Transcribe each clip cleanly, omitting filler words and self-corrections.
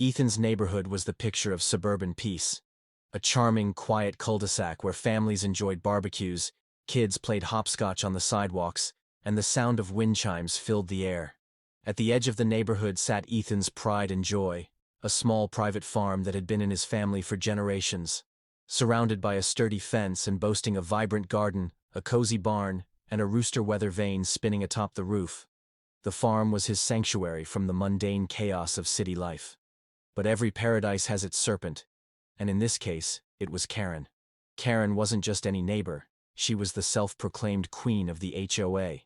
Ethan's neighborhood was the picture of suburban peace. A charming, quiet cul-de-sac where families enjoyed barbecues, kids played hopscotch on the sidewalks, and the sound of wind chimes filled the air. At the edge of the neighborhood sat Ethan's pride and joy, a small private farm that had been in his family for generations. Surrounded by a sturdy fence and boasting a vibrant garden, a cozy barn, and a rooster weather vane spinning atop the roof, the farm was his sanctuary from the mundane chaos of city life. But every paradise has its serpent, and in this case, it was Karen. Karen wasn't just any neighbor, she was the self-proclaimed queen of the HOA.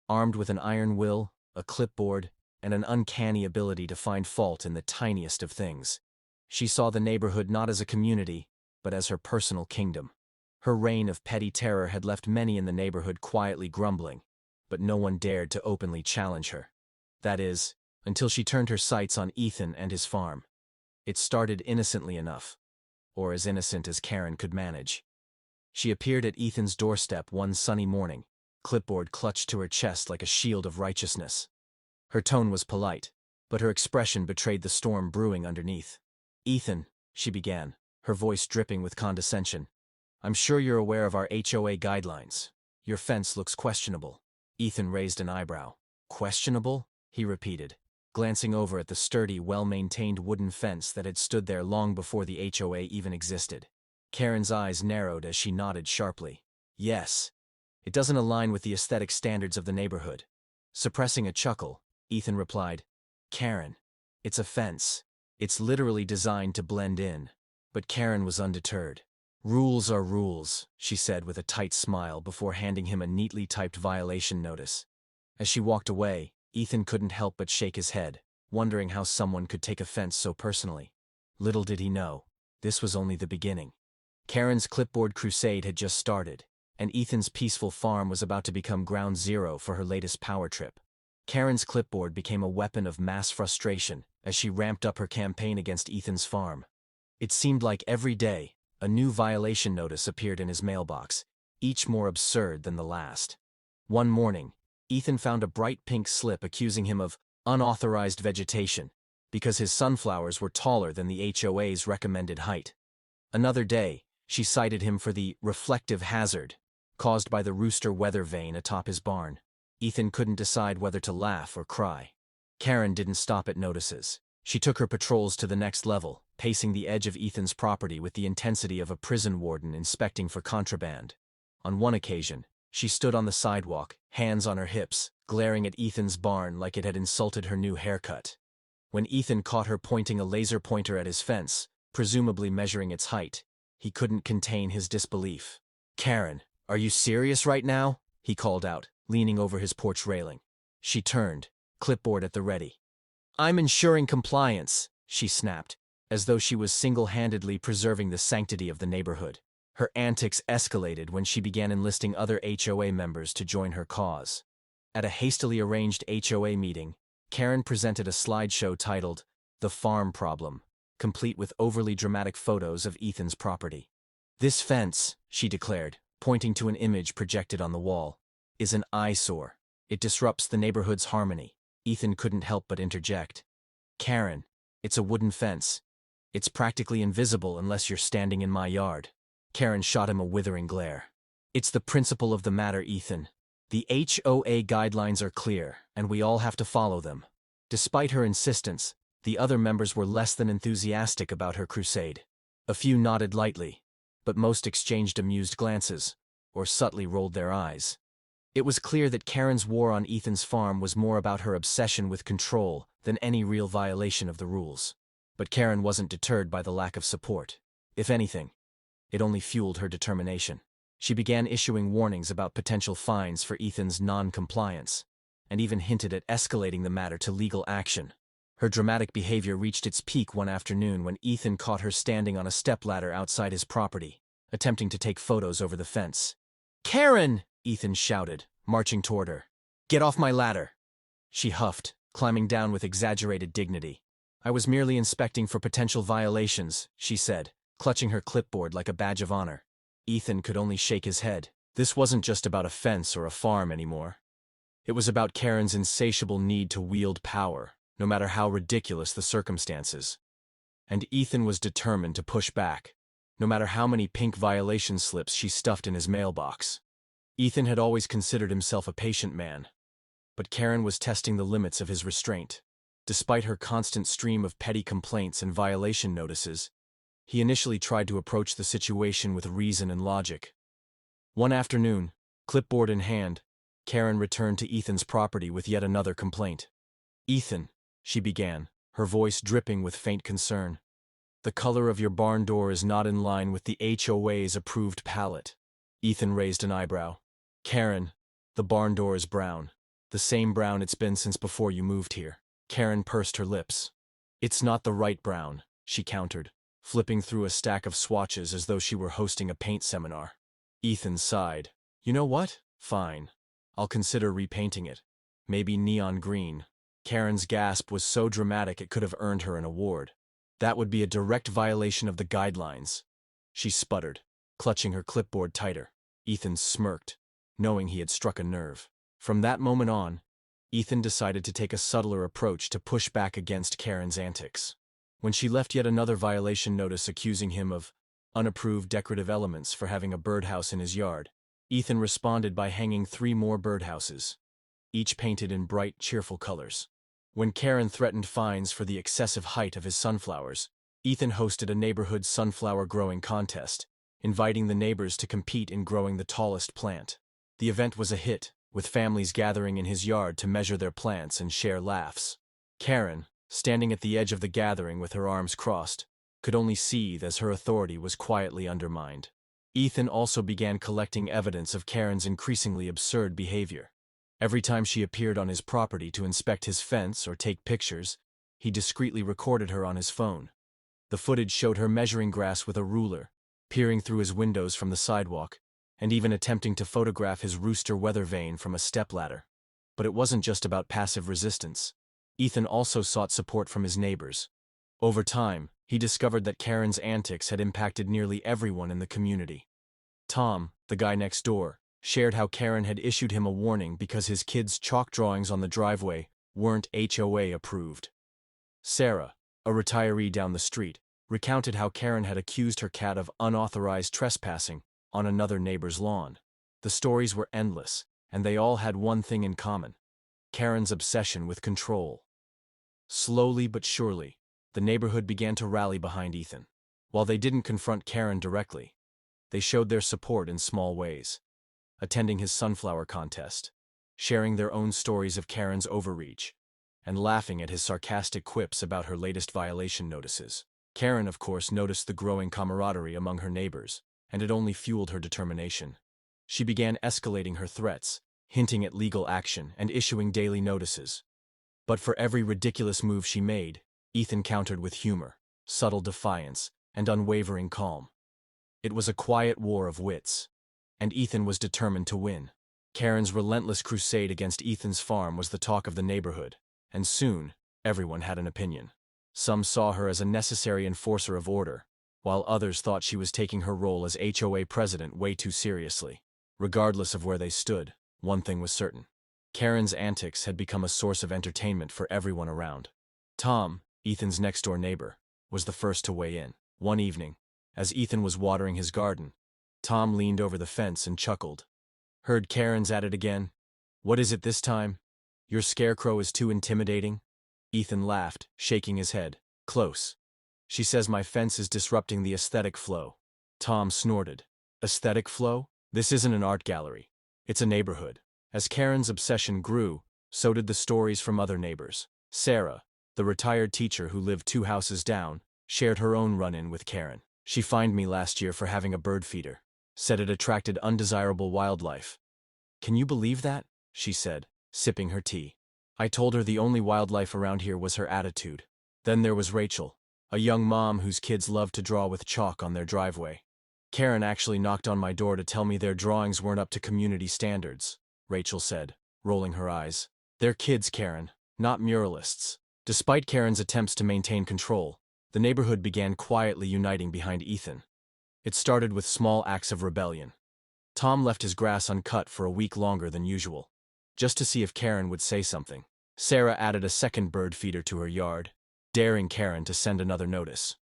Armed with an iron will, a clipboard, and an uncanny ability to find fault in the tiniest of things, she saw the neighborhood not as a community, but as her personal kingdom. Her reign of petty terror had left many in the neighborhood quietly grumbling, but no one dared to openly challenge her. That is, until she turned her sights on Ethan and his farm. It started innocently enough, or as innocent as Karen could manage. She appeared at Ethan's doorstep one sunny morning, clipboard clutched to her chest like a shield of righteousness. Her tone was polite, but her expression betrayed the storm brewing underneath. "Ethan," she began, her voice dripping with condescension, "I'm sure you're aware of our HOA guidelines. Your fence looks questionable." Ethan raised an eyebrow. "Questionable?" he repeated, glancing over at the sturdy, well-maintained wooden fence that had stood there long before the HOA even existed. Karen's eyes narrowed as she nodded sharply. "Yes. It doesn't align with the aesthetic standards of the neighborhood." Suppressing a chuckle, Ethan replied, "Karen, it's a fence. It's literally designed to blend in." But Karen was undeterred. "Rules are rules," she said with a tight smile before handing him a neatly typed violation notice. As she walked away, Ethan couldn't help but shake his head, wondering how someone could take offense so personally. Little did he know, this was only the beginning. Karen's clipboard crusade had just started, and Ethan's peaceful farm was about to become ground zero for her latest power trip. Karen's clipboard became a weapon of mass frustration as she ramped up her campaign against Ethan's farm. It seemed like every day, a new violation notice appeared in his mailbox, each more absurd than the last. One morning, Ethan found a bright pink slip accusing him of unauthorized vegetation because his sunflowers were taller than the HOA's recommended height. Another day, she cited him for the reflective hazard caused by the rooster weather vane atop his barn. Ethan couldn't decide whether to laugh or cry. Karen didn't stop at notices. She took her patrols to the next level, pacing the edge of Ethan's property with the intensity of a prison warden inspecting for contraband. On one occasion, she stood on the sidewalk, hands on her hips, glaring at Ethan's barn like it had insulted her new haircut. When Ethan caught her pointing a laser pointer at his fence, presumably measuring its height, he couldn't contain his disbelief. "Karen, are you serious right now?" he called out, leaning over his porch railing. She turned, clipboard at the ready. "I'm ensuring compliance," she snapped, as though she was single-handedly preserving the sanctity of the neighborhood. Her antics escalated when she began enlisting other HOA members to join her cause. At a hastily arranged HOA meeting, Karen presented a slideshow titled, "The Farm Problem," complete with overly dramatic photos of Ethan's property. "This fence," she declared, pointing to an image projected on the wall, "is an eyesore. It disrupts the neighborhood's harmony." Ethan couldn't help but interject. "Karen, it's a wooden fence. It's practically invisible unless you're standing in my yard." Karen shot him a withering glare. "It's the principle of the matter, Ethan. The HOA guidelines are clear, and we all have to follow them." Despite her insistence, the other members were less than enthusiastic about her crusade. A few nodded lightly, but most exchanged amused glances, or subtly rolled their eyes. It was clear that Karen's war on Ethan's farm was more about her obsession with control than any real violation of the rules. But Karen wasn't deterred by the lack of support. If anything, it only fueled her determination. She began issuing warnings about potential fines for Ethan's non-compliance, and even hinted at escalating the matter to legal action. Her dramatic behavior reached its peak one afternoon when Ethan caught her standing on a stepladder outside his property, attempting to take photos over the fence. "Karen!" Ethan shouted, marching toward her. "Get off my ladder!" She huffed, climbing down with exaggerated dignity. "I was merely inspecting for potential violations," she said, clutching her clipboard like a badge of honor. Ethan could only shake his head. This wasn't just about a fence or a farm anymore. It was about Karen's insatiable need to wield power, no matter how ridiculous the circumstances. And Ethan was determined to push back, no matter how many pink violation slips she stuffed in his mailbox. Ethan had always considered himself a patient man, but Karen was testing the limits of his restraint. Despite her constant stream of petty complaints and violation notices, he initially tried to approach the situation with reason and logic. One afternoon, clipboard in hand, Karen returned to Ethan's property with yet another complaint. "Ethan," she began, her voice dripping with faint concern, "the color of your barn door is not in line with the HOA's approved palette." Ethan raised an eyebrow. "Karen, the barn door is brown. The same brown it's been since before you moved here." Karen pursed her lips. "It's not the right brown," she countered, flipping through a stack of swatches as though she were hosting a paint seminar. Ethan sighed. "You know what? Fine. I'll consider repainting it. Maybe neon green." Karen's gasp was so dramatic it could have earned her an award. "That would be a direct violation of the guidelines," she sputtered, clutching her clipboard tighter. Ethan smirked, knowing he had struck a nerve. From that moment on, Ethan decided to take a subtler approach to push back against Karen's antics. When she left yet another violation notice accusing him of unapproved decorative elements for having a birdhouse in his yard, Ethan responded by hanging 3 more birdhouses, each painted in bright, cheerful colors. When Karen threatened fines for the excessive height of his sunflowers, Ethan hosted a neighborhood sunflower growing contest, inviting the neighbors to compete in growing the tallest plant. The event was a hit, with families gathering in his yard to measure their plants and share laughs. Karen, standing at the edge of the gathering with her arms crossed, could only seethe as her authority was quietly undermined. Ethan also began collecting evidence of Karen's increasingly absurd behavior. Every time she appeared on his property to inspect his fence or take pictures, he discreetly recorded her on his phone. The footage showed her measuring grass with a ruler, peering through his windows from the sidewalk, and even attempting to photograph his rooster weather vane from a stepladder. But it wasn't just about passive resistance. Ethan also sought support from his neighbors. Over time, he discovered that Karen's antics had impacted nearly everyone in the community. Tom, the guy next door, shared how Karen had issued him a warning because his kids' chalk drawings on the driveway weren't HOA approved. Sarah, a retiree down the street, recounted how Karen had accused her cat of unauthorized trespassing on another neighbor's lawn. The stories were endless, and they all had one thing in common: Karen's obsession with control. Slowly but surely, the neighborhood began to rally behind Ethan. While they didn't confront Karen directly, they showed their support in small ways, attending his sunflower contest, sharing their own stories of Karen's overreach, and laughing at his sarcastic quips about her latest violation notices. Karen, of course, noticed the growing camaraderie among her neighbors, and it only fueled her determination. She began escalating her threats, hinting at legal action and issuing daily notices. But for every ridiculous move she made, Ethan countered with humor, subtle defiance, and unwavering calm. It was a quiet war of wits, and Ethan was determined to win. Karen's relentless crusade against Ethan's farm was the talk of the neighborhood, and soon, everyone had an opinion. Some saw her as a necessary enforcer of order, while others thought she was taking her role as HOA president way too seriously. Regardless of where they stood, one thing was certain: Karen's antics had become a source of entertainment for everyone around. Tom, Ethan's next-door neighbor, was the first to weigh in. One evening, as Ethan was watering his garden, Tom leaned over the fence and chuckled. "Heard Karen's at it again. What is it this time? Your scarecrow is too intimidating?" Ethan laughed, shaking his head. "Close. She says my fence is disrupting the aesthetic flow." Tom snorted. "Aesthetic flow? This isn't an art gallery. It's a neighborhood." As Karen's obsession grew, so did the stories from other neighbors. Sarah, the retired teacher who lived 2 houses down, shared her own run-in with Karen. "She fined me last year for having a bird feeder. Said it attracted undesirable wildlife." "Can you believe that?" she said, sipping her tea. "I told her the only wildlife around here was her attitude." Then there was Rachel, a young mom whose kids loved to draw with chalk on their driveway. "Karen actually knocked on my door to tell me their drawings weren't up to community standards," Rachel said, rolling her eyes. "They're kids, Karen, not muralists." Despite Karen's attempts to maintain control, the neighborhood began quietly uniting behind Ethan. It started with small acts of rebellion. Tom left his grass uncut for a week longer than usual, just to see if Karen would say something. Sarah added a second bird feeder to her yard, daring Karen to send another notice.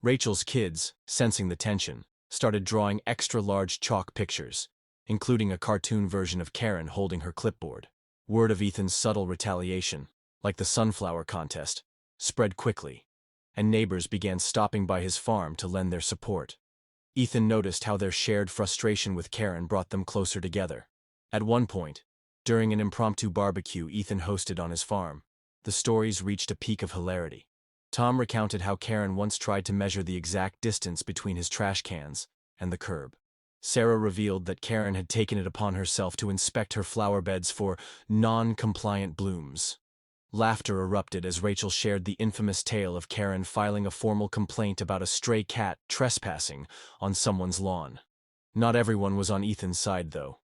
Rachel's kids, sensing the tension, started drawing extra-large chalk pictures, including a cartoon version of Karen holding her clipboard. Word of Ethan's subtle retaliation, like the sunflower contest, spread quickly, and neighbors began stopping by his farm to lend their support. Ethan noticed how their shared frustration with Karen brought them closer together. At one point, during an impromptu barbecue Ethan hosted on his farm, the stories reached a peak of hilarity. Tom recounted how Karen once tried to measure the exact distance between his trash cans and the curb. Sarah revealed that Karen had taken it upon herself to inspect her flower beds for non-compliant blooms. Laughter erupted as Rachel shared the infamous tale of Karen filing a formal complaint about a stray cat trespassing on someone's lawn. Not everyone was on Ethan's side, though.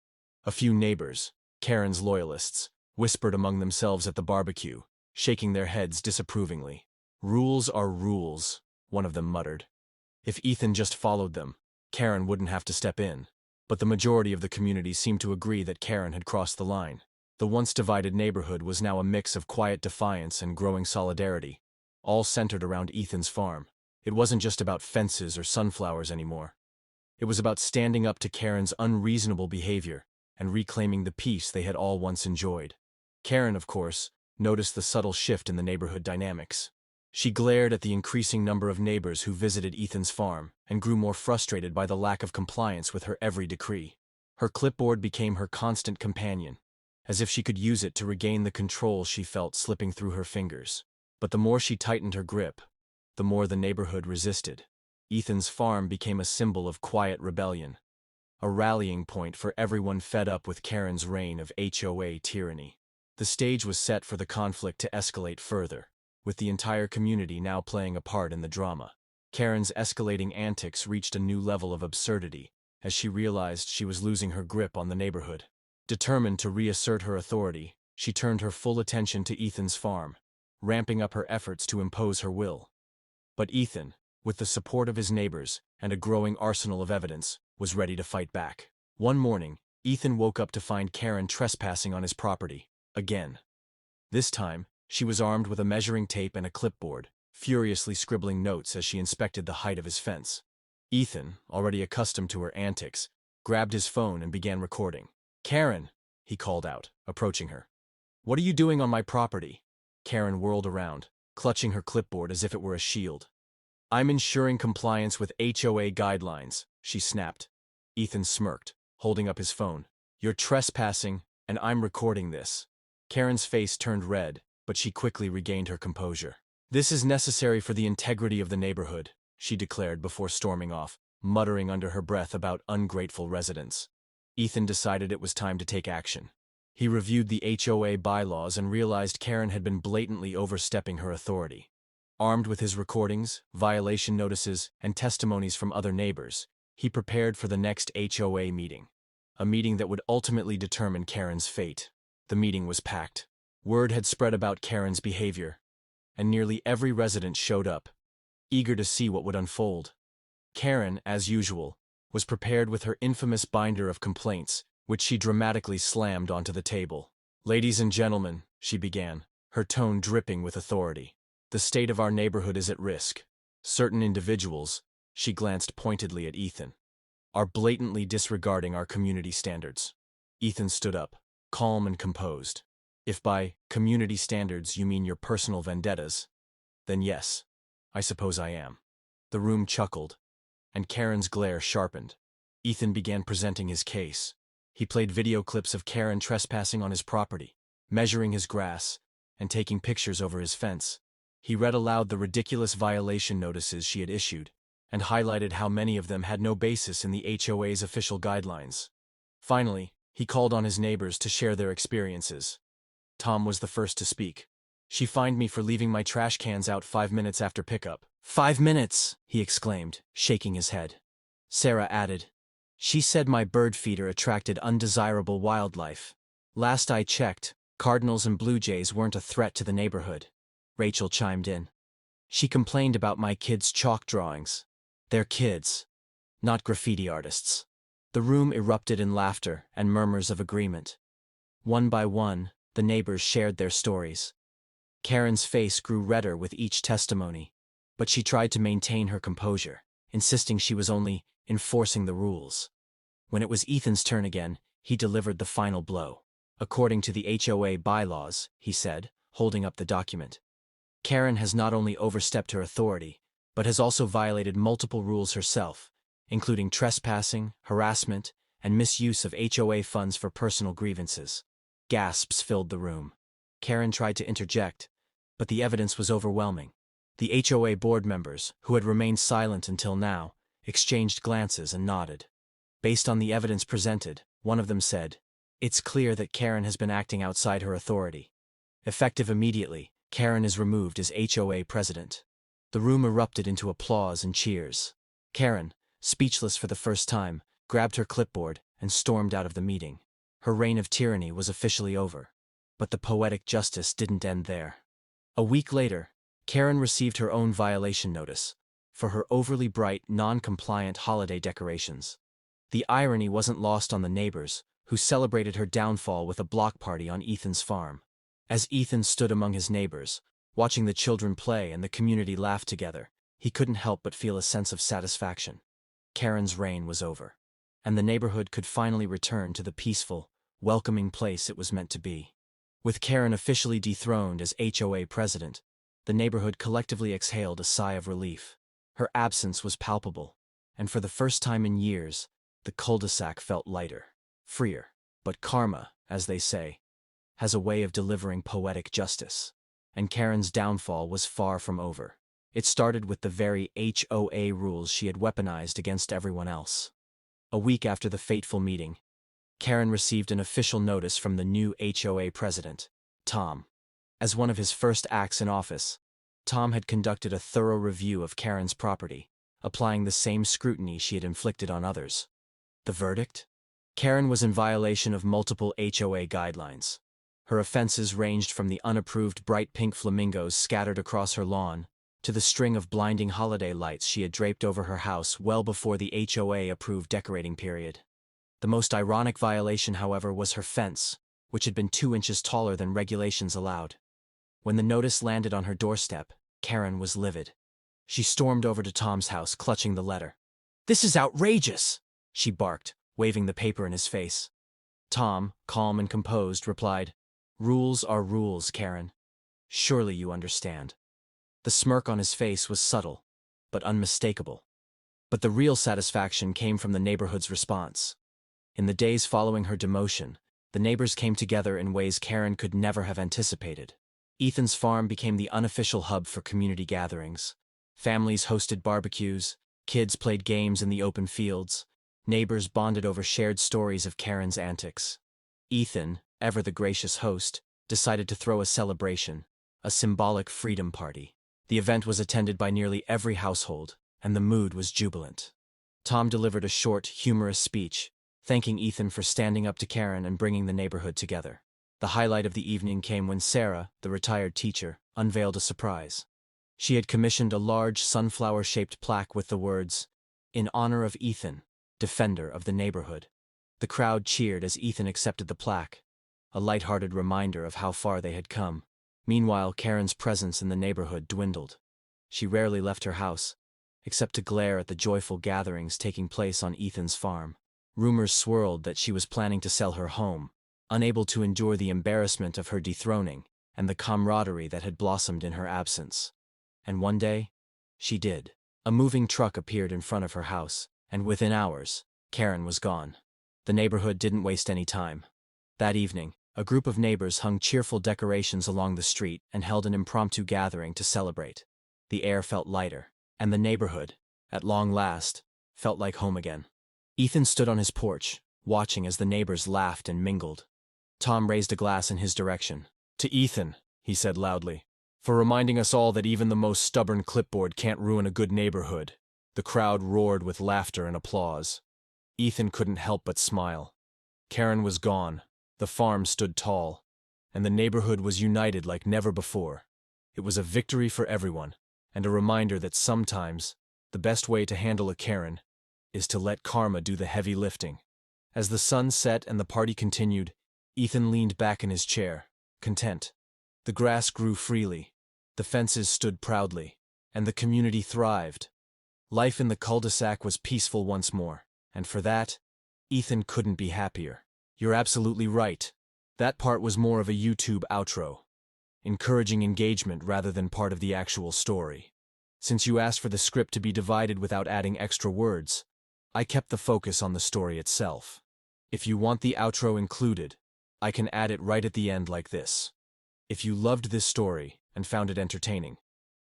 A few neighbors, Karen's loyalists, whispered among themselves at the barbecue, shaking their heads disapprovingly. "Rules are rules," one of them muttered. If Ethan just followed them, Karen wouldn't have to step in. But the majority of the community seemed to agree that Karen had crossed the line. The once divided neighborhood was now a mix of quiet defiance and growing solidarity, all centered around Ethan's farm. It wasn't just about fences or sunflowers anymore. It was about standing up to Karen's unreasonable behavior and reclaiming the peace they had all once enjoyed. Karen, of course, noticed the subtle shift in the neighborhood dynamics. She glared at the increasing number of neighbors who visited Ethan's farm and grew more frustrated by the lack of compliance with her every decree. Her clipboard became her constant companion, as if she could use it to regain the control she felt slipping through her fingers. But the more she tightened her grip, the more the neighborhood resisted. Ethan's farm became a symbol of quiet rebellion, a rallying point for everyone fed up with Karen's reign of HOA tyranny. The stage was set for the conflict to escalate further, with the entire community now playing a part in the drama. Karen's escalating antics reached a new level of absurdity as she realized she was losing her grip on the neighborhood. Determined to reassert her authority, she turned her full attention to Ethan's farm, ramping up her efforts to impose her will. But Ethan, with the support of his neighbors and a growing arsenal of evidence, was ready to fight back. One morning, Ethan woke up to find Karen trespassing on his property, again. This time, she was armed with a measuring tape and a clipboard, furiously scribbling notes as she inspected the height of his fence. Ethan, already accustomed to her antics, grabbed his phone and began recording. "Karen," he called out, approaching her. "What are you doing on my property?" Karen whirled around, clutching her clipboard as if it were a shield. "I'm ensuring compliance with HOA guidelines," she snapped. Ethan smirked, holding up his phone. "You're trespassing, and I'm recording this." Karen's face turned red, but she quickly regained her composure. "This is necessary for the integrity of the neighborhood," she declared before storming off, muttering under her breath about ungrateful residents. Ethan decided it was time to take action. He reviewed the HOA bylaws and realized Karen had been blatantly overstepping her authority. Armed with his recordings, violation notices, and testimonies from other neighbors, he prepared for the next HOA meeting, a meeting that would ultimately determine Karen's fate. The meeting was packed. Word had spread about Karen's behavior, and nearly every resident showed up, eager to see what would unfold. Karen, as usual, was prepared with her infamous binder of complaints, which she dramatically slammed onto the table. "Ladies and gentlemen," she began, her tone dripping with authority, "the state of our neighborhood is at risk. Certain individuals," she glanced pointedly at Ethan, "are blatantly disregarding our community standards." Ethan stood up, calm and composed. "If by community standards you mean your personal vendettas, then yes, I suppose I am." The room chuckled, and Karen's glare sharpened. Ethan began presenting his case. He played video clips of Karen trespassing on his property, measuring his grass, and taking pictures over his fence. He read aloud the ridiculous violation notices she had issued, and highlighted how many of them had no basis in the HOA's official guidelines. Finally, he called on his neighbors to share their experiences. Tom was the first to speak. "She fined me for leaving my trash cans out 5 minutes after pickup." 5 minutes, he exclaimed, shaking his head. Sarah added, "She said my bird feeder attracted undesirable wildlife. Last I checked, cardinals and blue jays weren't a threat to the neighborhood." Rachel chimed in. "She complained about my kids' chalk drawings. They're kids, not graffiti artists." The room erupted in laughter and murmurs of agreement. One by one, The neighbors shared their stories. Karen's face grew redder with each testimony, but she tried to maintain her composure, insisting she was only enforcing the rules. When it was Ethan's turn again, he delivered the final blow. According to the HOA bylaws, he said, holding up the document, Karen has not only overstepped her authority, but has also violated multiple rules herself, including trespassing, harassment, and misuse of HOA funds for personal grievances. Gasps filled the room. Karen tried to interject, but the evidence was overwhelming. The HOA board members, who had remained silent until now, exchanged glances and nodded. Based on the evidence presented, one of them said, "It's clear that Karen has been acting outside her authority. Effective immediately, Karen is removed as HOA president." The room erupted into applause and cheers. Karen, speechless for the first time, grabbed her clipboard and stormed out of the meeting. Her reign of tyranny was officially over. But the poetic justice didn't end there. A week later, Karen received her own violation notice for her overly bright, non-compliant holiday decorations. The irony wasn't lost on the neighbors, who celebrated her downfall with a block party on Ethan's farm. As Ethan stood among his neighbors, watching the children play and the community laugh together, he couldn't help but feel a sense of satisfaction. Karen's reign was over, and the neighborhood could finally return to the peaceful, welcoming place it was meant to be. With Karen officially dethroned as HOA president, the neighborhood collectively exhaled a sigh of relief. Her absence was palpable, and for the first time in years, the cul-de-sac felt lighter, freer. But karma, as they say, has a way of delivering poetic justice. And Karen's downfall was far from over. It started with the very HOA rules she had weaponized against everyone else. A week after the fateful meeting, Karen received an official notice from the new HOA president, Tom. As one of his first acts in office, Tom had conducted a thorough review of Karen's property, applying the same scrutiny she had inflicted on others. The verdict? Karen was in violation of multiple HOA guidelines. Her offenses ranged from the unapproved bright pink flamingos scattered across her lawn to the string of blinding holiday lights she had draped over her house well before the HOA-approved decorating period. The most ironic violation, however, was her fence, which had been 2 inches taller than regulations allowed. When the notice landed on her doorstep, Karen was livid. She stormed over to Tom's house, clutching the letter. "This is outrageous!" she barked, waving the paper in his face. Tom, calm and composed, replied, "Rules are rules, Karen. Surely you understand." The smirk on his face was subtle, but unmistakable. But the real satisfaction came from the neighborhood's response. In the days following her demotion, the neighbors came together in ways Karen could never have anticipated. Ethan's farm became the unofficial hub for community gatherings. Families hosted barbecues, kids played games in the open fields, neighbors bonded over shared stories of Karen's antics. Ethan, ever the gracious host, decided to throw a celebration, a symbolic freedom party. The event was attended by nearly every household, and the mood was jubilant. Tom delivered a short, humorous speech, thanking Ethan for standing up to Karen and bringing the neighborhood together. The highlight of the evening came when Sarah, the retired teacher, unveiled a surprise. She had commissioned a large sunflower-shaped plaque with the words, "In honor of Ethan, defender of the neighborhood." The crowd cheered as Ethan accepted the plaque, a light-hearted reminder of how far they had come. Meanwhile, Karen's presence in the neighborhood dwindled. She rarely left her house, except to glare at the joyful gatherings taking place on Ethan's farm. Rumors swirled that she was planning to sell her home, unable to endure the embarrassment of her dethroning and the camaraderie that had blossomed in her absence. And one day, she did. A moving truck appeared in front of her house, and within hours, Karen was gone. The neighborhood didn't waste any time. That evening, a group of neighbors hung cheerful decorations along the street and held an impromptu gathering to celebrate. The air felt lighter, and the neighborhood, at long last, felt like home again. Ethan stood on his porch, watching as the neighbors laughed and mingled. Tom raised a glass in his direction. "To Ethan," he said loudly, "for reminding us all that even the most stubborn clipboard can't ruin a good neighborhood." The crowd roared with laughter and applause. Ethan couldn't help but smile. Karen was gone, the farm stood tall, and the neighborhood was united like never before. It was a victory for everyone, and a reminder that sometimes the best way to handle a Karen is to let karma do the heavy lifting. As the sun set and the party continued, Ethan leaned back in his chair, content. The grass grew freely, the fences stood proudly, and the community thrived. Life in the cul-de-sac was peaceful once more, and for that, Ethan couldn't be happier. You're absolutely right. That part was more of a YouTube outro, encouraging engagement rather than part of the actual story. Since you asked for the script to be divided without adding extra words, I kept the focus on the story itself. If you want the outro included, I can add it right at the end like this. If you loved this story and found it entertaining,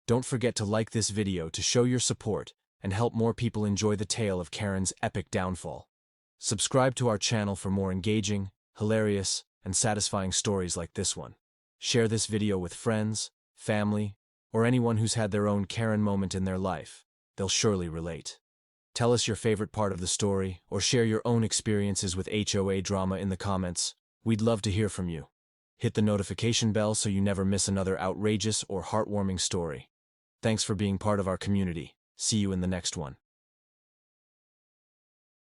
don't forget to like this video to show your support and help more people enjoy the tale of Karen's epic downfall. Subscribe to our channel for more engaging, hilarious, and satisfying stories like this one. Share this video with friends, family, or anyone who's had their own Karen moment in their life. They'll surely relate. Tell us your favorite part of the story, or share your own experiences with HOA drama in the comments. We'd love to hear from you. Hit the notification bell so you never miss another outrageous or heartwarming story. Thanks for being part of our community. See you in the next one.